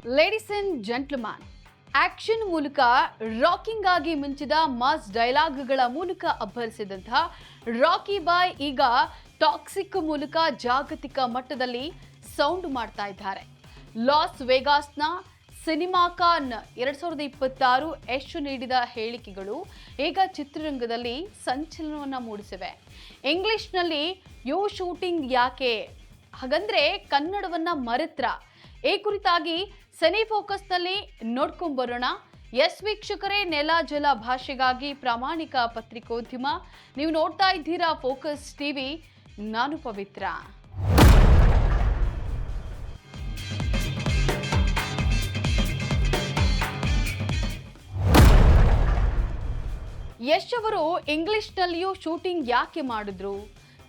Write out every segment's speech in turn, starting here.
Ladies and gentleman, action ಮೂಲಕ rocking ಆಗಿ ಮಿಂಚಿದ mass ಡೈಲಾಗ್ಗಳ ಮೂಲಕ ಅಬ್ಬರಿಸಿದಂತಹ ರಾಕಿ ಬಾಯ್ ಈಗ ಟಾಕ್ಸಿಕ್ ಮೂಲಕ ಜಾಗತಿಕ ಮಟ್ಟದಲ್ಲಿ ಸೌಂಡ್ ಮಾಡ್ತಾ ಇದ್ದಾರೆ. ಲಾಸ್ ವೇಗಾಸ್ನ ಸಿನಿಮಾಕಾನ್ 2026 ಯಶ್ ನೀಡಿದ ಹೇಳಿಕೆಗಳು ಈಗ ಚಿತ್ರರಂಗದಲ್ಲಿ ಸಂಚಲನವನ್ನು ಮೂಡಿಸಿವೆ. ಇಂಗ್ಲಿಷ್ನಲ್ಲಿ ಯು ಶೂಟಿಂಗ್ ಯಾಕೆ, ಹಾಗಂದ್ರೆ ಕನ್ನಡವನ್ನ ಮರೆತ್ರ? ಈ ಕುರಿತಾಗಿ ಸನಿ ಫೋಕಸ್ನಲ್ಲಿ ನೋಡ್ಕೊಂಡ್ ಬರೋಣ. ಎಸ್ ವೀಕ್ಷಕರೇ, ನೆಲ ಜಲ ಭಾಷೆಗಾಗಿ ಪ್ರಾಮಾಣಿಕ ಪತ್ರಿಕೋದ್ಯಮ. ನೀವು ನೋಡ್ತಾ ಇದ್ದೀರಾ ಫೋಕಸ್ ಟಿವಿ. ನಾನು ಪವಿತ್ರ. ಯಶ್ ಅವರು ಇಂಗ್ಲಿಷ್ನಲ್ಲಿಯೂ ಶೂಟಿಂಗ್ ಯಾಕೆ ಮಾಡಿದ್ರು?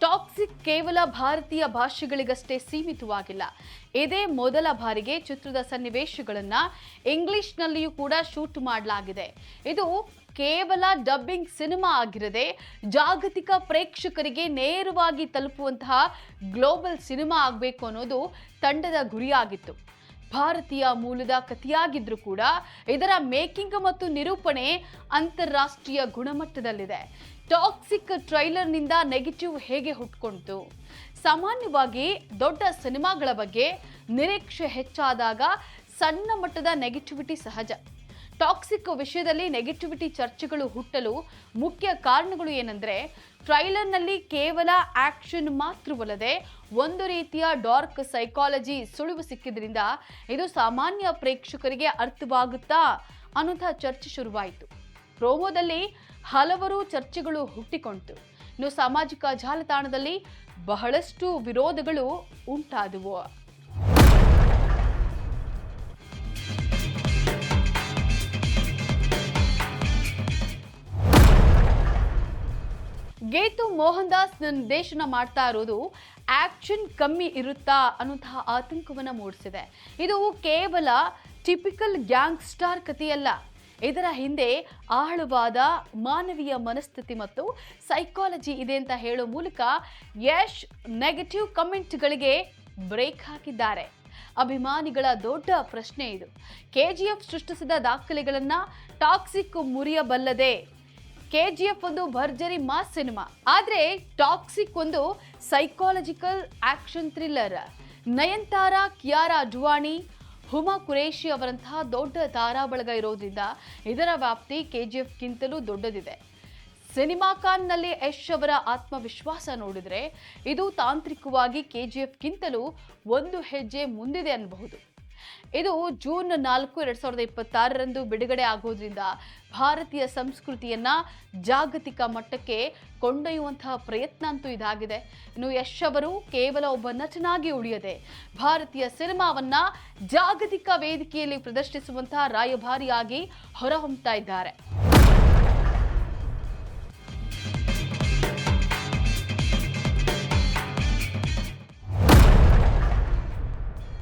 ಟಾಕ್ಸಿಕ್ ಕೇವಲ ಭಾರತೀಯ ಭಾಷೆಗಳಿಗಷ್ಟೇ ಸೀಮಿತವಾಗಿಲ್ಲ. ಇದೇ ಮೊದಲ ಬಾರಿಗೆ ಚಿತ್ರದ ಸನ್ನಿವೇಶಗಳನ್ನ ಇಂಗ್ಲಿಷ್ನಲ್ಲಿಯೂ ಕೂಡ ಶೂಟ್ ಮಾಡಲಾಗಿದೆ. ಇದು ಕೇವಲ ಡಬ್ಬಿಂಗ್ ಸಿನಿಮಾ ಆಗಿರದೆ ಜಾಗತಿಕ ಪ್ರೇಕ್ಷಕರಿಗೆ ನೇರವಾಗಿ ತಲುಪುವಂತಹ ಗ್ಲೋಬಲ್ ಸಿನಿಮಾ ಆಗಬೇಕು ಅನ್ನೋದು ತಂಡದ ಗುರಿಯಾಗಿತ್ತು. ಭಾರತೀಯ ಮೂಲದ ಕಥೆಯಾಗಿದ್ರೂ ಕೂಡ ಇದರ ಮೇಕಿಂಗ್ ಮತ್ತು ನಿರೂಪಣೆ ಅಂತಾರಾಷ್ಟ್ರೀಯ ಗುಣಮಟ್ಟದಲ್ಲಿದೆ. ಟಾಕ್ಸಿಕ್ ಟ್ರೈಲರ್ನಿಂದ ನೆಗೆಟಿವ್ ಹೇಗೆ ಹುಟ್ಕೊಂಡಿತು? ಸಾಮಾನ್ಯವಾಗಿ ದೊಡ್ಡ ಸಿನಿಮಾಗಳ ಬಗ್ಗೆ ನಿರೀಕ್ಷೆ ಹೆಚ್ಚಾದಾಗ ಸಣ್ಣ ಮಟ್ಟದ ನೆಗೆಟಿವಿಟಿ ಸಹಜ. ಟಾಕ್ಸಿಕ್ ವಿಷಯದಲ್ಲಿ ನೆಗೆಟಿವಿಟಿ ಚರ್ಚೆಗಳು ಹುಟ್ಟಲು ಮುಖ್ಯ ಕಾರಣಗಳು ಏನಂದ್ರೆ, ಟ್ರೈಲರ್ನಲ್ಲಿ ಕೇವಲ ಆಕ್ಷನ್ ಮಾತ್ರವಲ್ಲದೆ ಒಂದು ರೀತಿಯ ಡಾರ್ಕ್ ಸೈಕಾಲಜಿ ಸುಳಿವು ಸಿಕ್ಕಿದ್ರಿಂದ ಇದು ಸಾಮಾನ್ಯ ಪ್ರೇಕ್ಷಕರಿಗೆ ಅರ್ಥವಾಗುತ್ತಾ ಅನ್ನುವಂಥ ಚರ್ಚೆ ಶುರುವಾಯಿತು. ಪ್ರೋಮೋದಲ್ಲಿ ಹಲವರು ಚರ್ಚೆಗಳು ಹುಟ್ಟಿಕೊಂಡಿತು. ಇನ್ನು ಸಾಮಾಜಿಕ ಜಾಲತಾಣದಲ್ಲಿ ಬಹಳಷ್ಟು ವಿರೋಧಗಳು ಉಂಟಾದವು. ಗೇತು ಮೋಹನ್ ದಾಸ್ ನಿರ್ದೇಶನ ಮಾಡ್ತಾ ಇರೋದು ಆಕ್ಷನ್ ಕಮ್ಮಿ ಇರುತ್ತಾ ಅನ್ನುವಂತಹ ಆತಂಕವನ್ನ ಮೂಡಿಸಿದೆ. ಇದು ಕೇವಲ ಟಿಪಿಕಲ್ ಗ್ಯಾಂಗ್ಸ್ಟಾರ್ ಕಥೆಯಲ್ಲ. ಇದರ ಹಿಂದೆ ಆಳವಾದ ಮಾನವೀಯ ಮನಸ್ಥಿತಿ ಮತ್ತು ಸೈಕಾಲಜಿ ಇದೆ ಅಂತ ಹೇಳೋ ಮೂಲಕ ಯಶ್ ನೆಗೆಟಿವ್ ಕಮೆಂಟ್ಗಳಿಗೆ ಬ್ರೇಕ್ ಹಾಕಿದ್ದಾರೆ. ಅಭಿಮಾನಿಗಳ ದೊಡ್ಡ ಪ್ರಶ್ನೆ ಇದು. ಕೆಜಿಎಫ್ ಸೃಷ್ಟಿಸಿದ ದಾಖಲೆಗಳನ್ನ ಟಾಕ್ಸಿಕ್ ಮುರಿಯಬಲ್ಲದೆ? ಕೆಜಿಎಫ್ ಒಂದು ಭರ್ಜರಿ ಮಾಸ್ ಸಿನಿಮಾ, ಆದ್ರೆ ಟಾಕ್ಸಿಕ್ ಒಂದು psychological action thriller. Nayanthara, Kiara Advani, Huma Qureshi ಅವರಂತಹ ದೊಡ್ಡ ತಾರಾಬಳಗ ಇರೋದ್ರಿಂದ ಇದರ ವ್ಯಾಪ್ತಿ ಕೆಜಿಎಫ್ಗಿಂತಲೂ ದೊಡ್ಡದಿದೆ. ಸಿನಿಮಾಕಾನ್ನಲ್ಲಿ ಯಶ್ ಅವರ ಆತ್ಮವಿಶ್ವಾಸ ನೋಡಿದ್ರೆ ಇದು ತಾಂತ್ರಿಕವಾಗಿ ಕೆಜಿಎಫ್ಗಿಂತಲೂ ಒಂದು ಹೆಜ್ಜೆ ಮುಂದಿದೆ ಅನ್ನಬಹುದು. ಇದು ಜೂನ್ 4, 2026 ಬಿಡುಗಡೆ ಆಗೋದ್ರಿಂದ ಭಾರತೀಯ ಸಂಸ್ಕೃತಿಯನ್ನ ಜಾಗತಿಕ ಮಟ್ಟಕ್ಕೆ ಕೊಂಡೊಯ್ಯುವಂತಹ ಪ್ರಯತ್ನ ಅಂತೂ ಇದಾಗಿದೆ. ಇನ್ನು ಯಶ್ ಅವರು ಕೇವಲ ಒಬ್ಬ ನಟನಾಗಿ ಉಳಿಯದೆ ಭಾರತೀಯ ಸಿನಿಮಾವನ್ನ ಜಾಗತಿಕ ವೇದಿಕೆಯಲ್ಲಿ ಪ್ರದರ್ಶಿಸುವಂತಹ ರಾಯಭಾರಿಯಾಗಿ ಹೊರಹೊಮ್ಮುತ್ತಾ ಇದ್ದಾರೆ.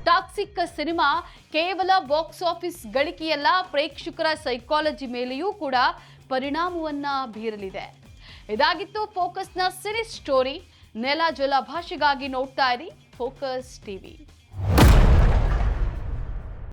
ಟಾಕ್ಸಿಕ್ ಸಿನಿಮಾ ಕೇವಲ ಬಾಕ್ಸ್ ಆಫೀಸ್ ಗಳಿಕೆಯಲ್ಲ, ಪ್ರೇಕ್ಷಕರ ಸೈಕಾಲಜಿ ಮೇಲೆಯೂ ಕೂಡ ಪರಿಣಾಮವನ್ನ ಬೀರಲಿದೆ. ಇದಾಗಿತ್ತು ಫೋಕಸ್ನ ಸಿನಿ ಸ್ಟೋರಿ. ನೆಲ ಜಲ ಭಾಷೆಗಾಗಿ ನೋಡ್ತಾ ಇರಿ ಫೋಕಸ್ ಟಿವಿ.